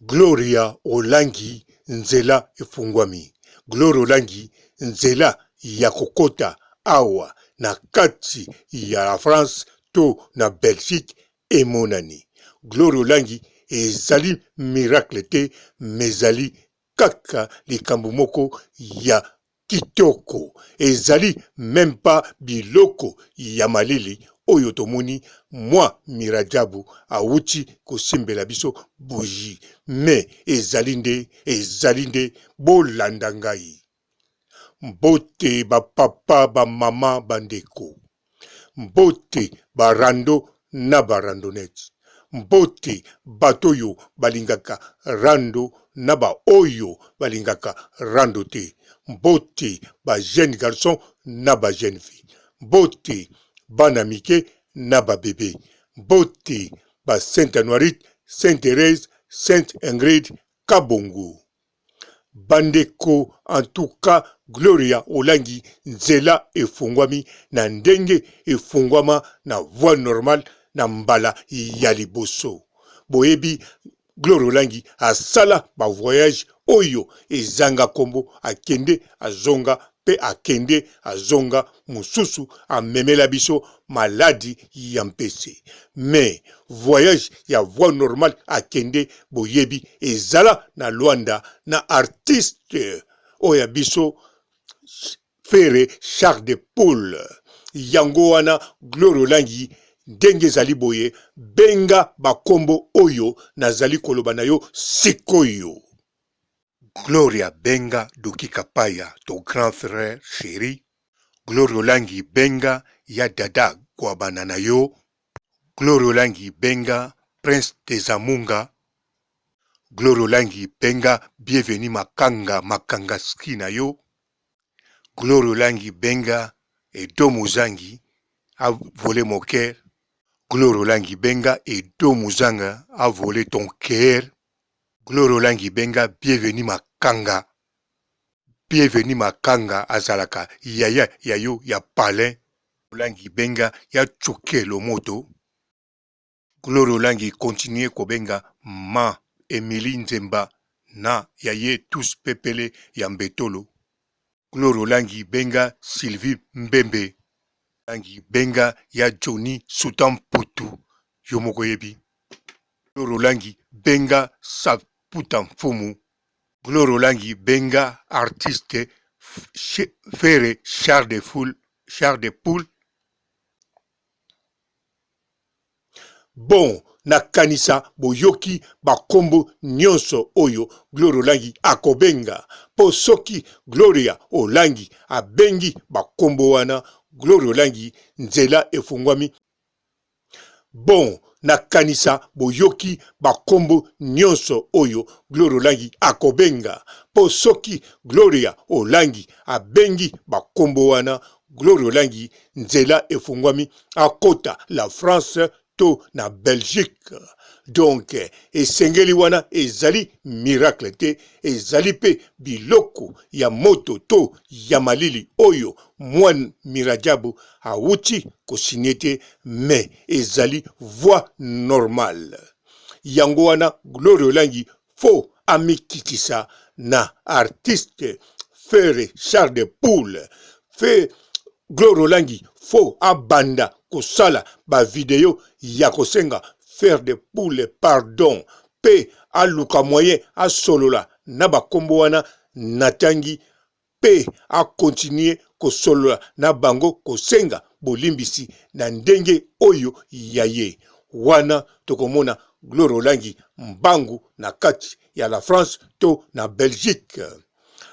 Gloria Olangi nzela efungwami. Gloria Olangi nzela ya kokota awa na kati ya la France to na Belgique emonani. Gloria Olangi ezali miracle te, mezali kaka likambo moko ya kitoko. Ezali même pas biloko ya malili oyo tomoni mwa Mirajabu awuti kosimbela biso bougie. Me ezali nde bolanda ngai. Mbote ba papa ba mama bandeko. Mbote barando na barandonete. Mbote batoyo balingaka rando na ba oyo balingaka rando te. Mbote ba jeune garçon na ba jeune fille. Mbote bana mike na ba bébé. Mbote ba Sainte Anuarite, Sainte Thérèse, Sainte Ingrid Kabongo. Bandeko, en tout cas, Gloria Olangi nzela efungwami na ndenge efungwama na voie normale na mbala ya liboso. Boyebi, Gloria Olangi asala ba voyage oyo ezanga kombo akende azonga pe akende azonga mususu amemela biso maladi ya mpese. Mais voyage ya voie normale akende boyebi ezala na Luanda na artiste oya biso Fere Charles de Poule. Yango wana Gloria Olangi ndenge zali boye benga bakombo oyo nazali koloba na yo sikoyo. Gloria benga Doki Kapaya, ton grand frère chéri. Gloria Olangi benga ya dada Gwabana na yo. Gloria Olangi benga Prince Tezamunga. Gloria Olangi benga Bienvenue Makanga ski na yo. Gloria Olangi benga Edo Muzangi a volé mon cœur. Gloria Olangi benga Edo Muzanga a volé ton cœur. Gloria Olangi benga Bienvenue Makanga. Bienvenue Makanga azalaka yaya yayo ya palin. Olangi benga ya tchoke lo moto. Gloria Olangi continue kobenga ma Emily Nzemba na yaye tous pepele ya mbetolo. Gloria Olangi benga Sylvie Mbembe. Olangi benga ya Johnny Sultan Putu yomoko yebi. Gloria Olangi benga Saputa Mfumu. Gloria Olangi benga artiste Fere Charles de Poule. Bon, na kanisa boyoki bakombo nyonso oyo Gloria Olangi akobenga. Po soki Gloria Olangi abengi bakombo wana, Gloria Olangi nzela efungwami. Bon, na kanisa boyoki bakombo nyonso oyo Gloria Olangi akobenga. Po soki Gloria Olangi abengi bakombo wana, Gloria Olangi nzela efungwami akota la France to na Belgique. Donc, esengeli wana ezali miracle te, ezali pe biloko ya moto to ya malili oyo mwan Mirajabu awuti kosinyete, me ezali voie normale. Yango wana Gloria Olangi fo amikitisa na artiste Fere Charles de Poule. Gloria Olangi fo abanda kosala ba video ya kosenga Faire de Poule pardon pe aluka moyen asolola na bakombo wana natangi pe a continuer kosolola na bango kosenga bolimbisi na ndenge oyo yaye wana tokomona Gloria Olangi mbangu na kati ya la France to na Belgique.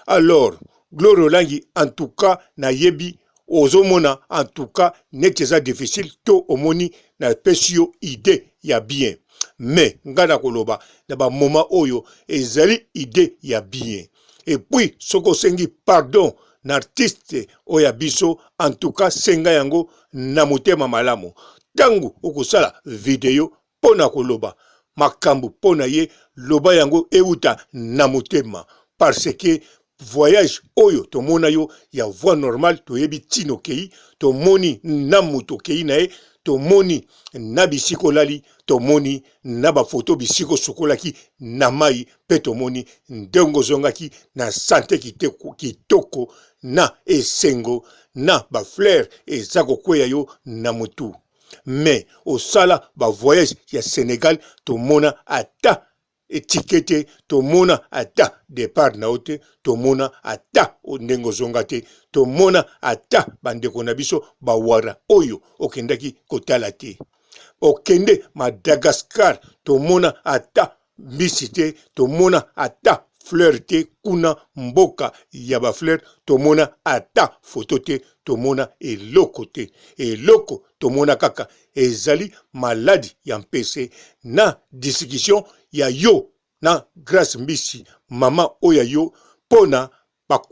Alors Gloria Olangi en tout cas na yebi ozomona en tout cas net eza difficile to omoni na pesio idée ya bien. Mais ngana koloba na ba moment oyo ezali idée ya bien. Et puis soko sengi pardon na artiste oya biso en tout cas senga yango na motema malamu. Tangu okosala video pona koloba makambu pona ye loba yango euta na motema parce que voyage oyo tomona yo ya voie normale toyebi tino kei tomoni na moto kei na ye tomoni na bisiko lali, tomoni na ba photo bisiko sokolaki na mai, pe tomoni ndenge ozongaki na sante kitoko na esengo na ba fleur eza kokweya yo na mutu. Mais osala ba voyage ya Sénégal tomona ata étiquette, tomona ata départ na ote, tomona ata ndenge ozonga te, tomona ata bandeko na biso bawara oyo okendaki kotala te. Okende Madagascar tomona ata mbisi te, tomona ata fleur te, kuna mboka ya ba fleur tomona ata photo te, tomona eloko te. Eloko tomona kaka ezali maladi ya mpese na discussion ya yo na Grace Mbisi mama oya yo pona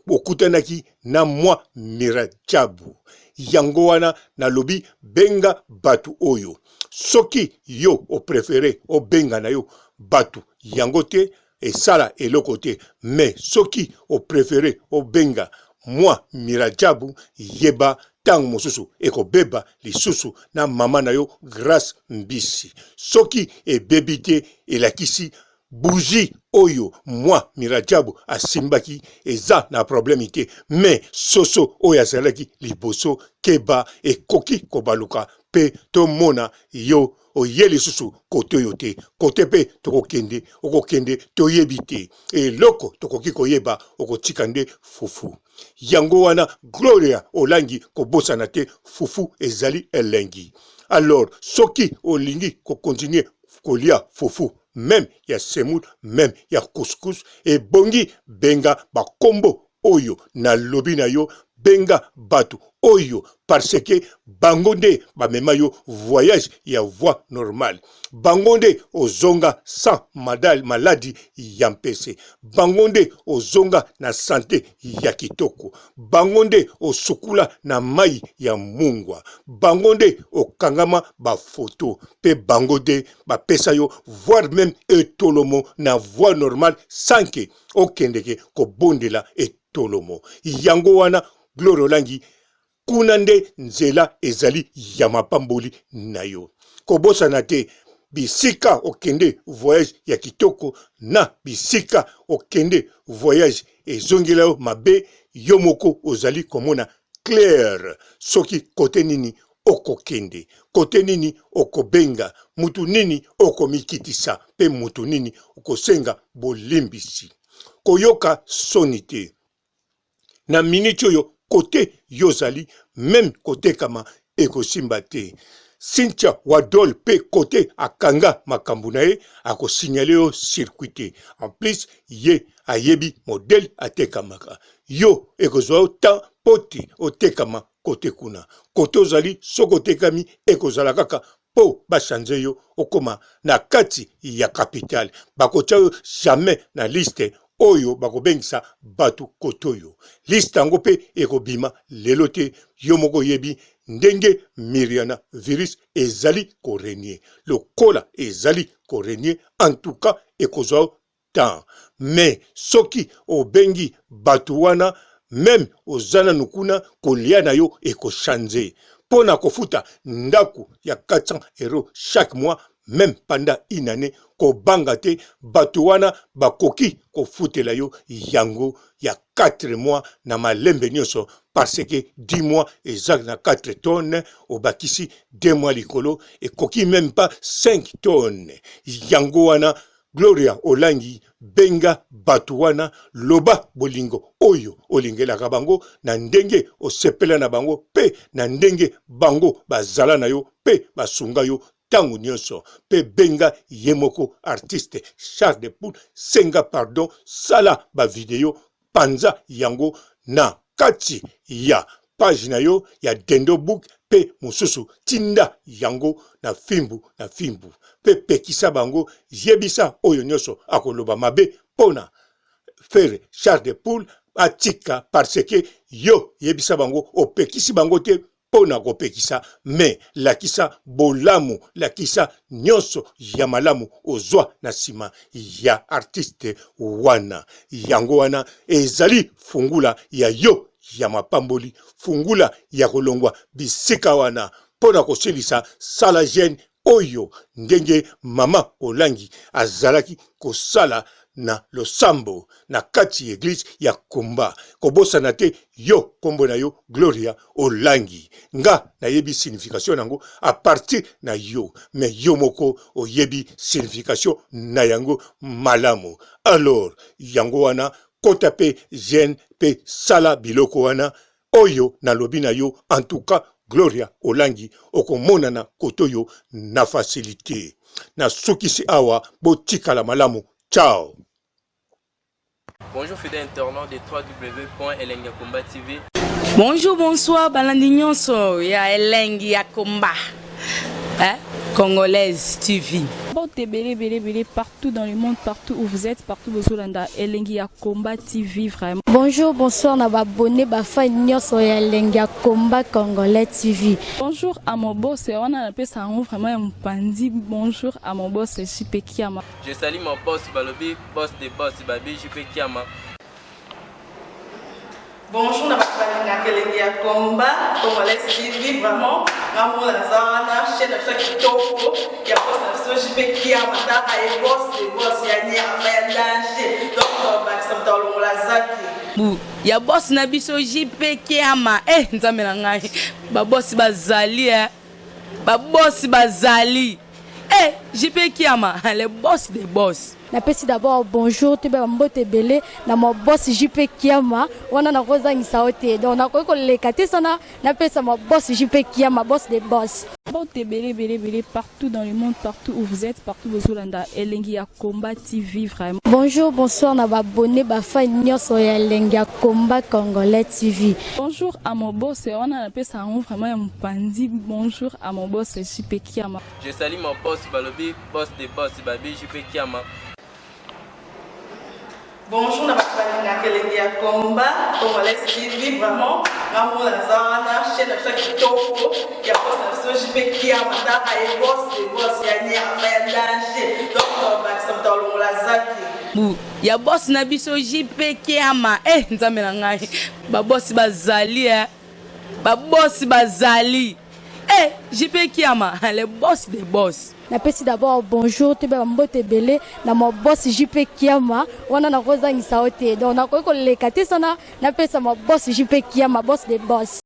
okutanaki na mwa Mirajabu. Yango wana na lobi benga batu oyo. Soki yo o préféré o benga na yo batu yango te esala eloko te, mais soki o préféré o benga mwa Mirajabu yeba tango mosusu ekobeba lisusu na mama na yo Grace Mbisi. Soki ebebi te elakisi bougie oyo mwa Mirajabu asimbaki eza na problème te, mais soso oyo azalaki liboso keba ekoki kobaluka pe tomona yo oye lisusu kote oyo te, kote pe tokokende okokende toyebi te, eloko tokoki koyeba okotika nde fufu. Yango wana Gloria olangi kobosana te, fufu ezali elengi. Alors soki olingi kokontinue kolia fufu, même ya semoule, même ya couscous, et bongi benga bakombo oyo na lobi na yo, benga batu oyo parce que bangonde bamema yo voyage ya voie normale, bangonde ozonga sans maladi ya mpese, bangonde ozonga na santé ya kitoko, bangonde osukula na mai ya mungwa, bangonde okangama ba photo pe bangonde ba pesa yo voire même etolomo na voie normale sans que okendeke kobondela etolomo. Yango wana Gloria Olangi kuna nde nzela ezali ya mapamboli na yo. Kobosana te bisika okende voyage ya kitoko na bisika okende voyage ezongela yo mabe, yo moko ozali komona clair soki kote nini okokende, kote nini okobenga, mutu nini okomikitisa pe mutu nini okosenga bolimbisi. Koyoka soni te na miniti oyo kote yozali, même kote kama ekosimba te. Cynthia Wadol pe kote akanga makambo na ye akosignale yo circuité. En plus ye ayebi modèle atekamaka. Yo ekozwa yo temps poti otekama kote kuna. Kote ozali soko tekami ekozala kaka po bachange yo okoma na kati ya capitale. Bakotia yo jamais na liste oyo bakobengisa batu kotoyo. Liste yango pe ekobima lelo te, yo moko yebi ndenge Miriana virus ezali korenie. Lokola ezali korenie, en tout cas ekozwa temps. Mais soki obengi batu wana, même ozana nukuna kolia na yo ekochange. Pona kofuta ndaku ya 400 € chaque mois, même pendant une année, ko bangate batuwana bakoki ko futela yo yango ya 4 mois na malembe nyonso, parce que 10 mois ezak na 4 tonnes, au bakisi 2 mois likolo et koki même pas 5 tonnes. Yango wana Gloria Olangi benga batuwana loba bolingo oyo olingelaka bango na ndenge osepela na bango pe na ndenge bango bazala na yo pe basunga yo tangu nyonso, pe benga yemoko artiste Charles de Poule senga pardon sala ba video panza yango na kati ya page na yo ya Dendo Book pe mususu tinda yango na fimbu pe pekisa bango yebisa oyo nyonso akoloba mabe pona faire Charles de Poule atika, parce que yo yebisa bango opekisi bango te pona kopekisa, mais lakisa bolamu, lakisa nyonso ya malamu ozwa na sima ya artiste wana. Yango wana ezali fungula ya yo ya mapamboli, fungula ya kolongwa bisika wana pona koselisa sala jeune oyo ndenge mama Olangi azalaki kosala na losambo na kati église ya Komba. Kobosana te yo kombo na yo Gloria Olangi. Nga na yebi signification nango a partir na yo. Mais yo moko oyebi signification na yango malamu. Alors yango wana kota pe jeune pe sala biloko wana oyo na lobi na yo. En tout cas Gloria Olangi okomona na kotoyo na facilité. Na sukisi awa botika la malamu. Ciao. Bonjour fidèles internautes de www.elengiakomba TV. Bonjour, bonsoir, balandi nyonso ya Elengi ya Komba. Congolaise TV. Bon, belé partout dans le monde, partout où vous êtes, partout où vous êtes, Elengi ya Komba TV vraiment. Bonjour, bonsoir, na abonné bafa nyonso ya Elengi ya Komba Congolais TV. Bonjour à mon boss, on a appelé ça vraiment un pandi. Bonjour à mon boss, JP Kiama. Je salue mon boss Balobi, boss de boss Babi, JP Kiama. Bonjour, na Elengi ya Komba Congolais TV vraiment. Maman la zana, chaîne de chaque topo, il y a boss de JP Kiama, ta et boss de boss ya ni a danger. Donc on va s'en parler la zaki. Ya boss na biso JP Kiama nzambe na ngai ba boss bazali ba boss bazali JP Kiama le boss des boss. Napesi d'abord bonjour te ba mbote belé na mo boss JP Kiama wana na kozangisa ote donc na ko lekate sana napesa mo boss JP Kiama boss des boss. Bon, belé partout dans le monde, partout où vous êtes, partout où vous êtes, Elengi ya Komba TV vraiment. Bonjour, bonsoir, na abonné bafa nyonso ya Elengi ya Komba Congolais TV. Bonjour à mon boss, on a appelé ça vraiment un pandi. Bonjour à mon boss, JP Kiama. Je salue mon boss Balobi, boss de boss Babi, JP Kiama. Bonjour, na Elengi ya Komba Congolais TV vraiment. Maman la zana, chaîne de chaque topo, il y a boss de JP Kiama, ta et boss de boss ya ni a danger. Donc on va s'en parler la zaki. Ya boss na biso JP Kiama nzambe na ngai ba boss bazali ba boss bazali JP Kiama le boss des boss. Napesi d'abord bonjour te ba mbote belé na mo boss JP Kiama wana na kozangisa ote donc na ko lekate sana napesa mo boss JP Kiama boss des boss.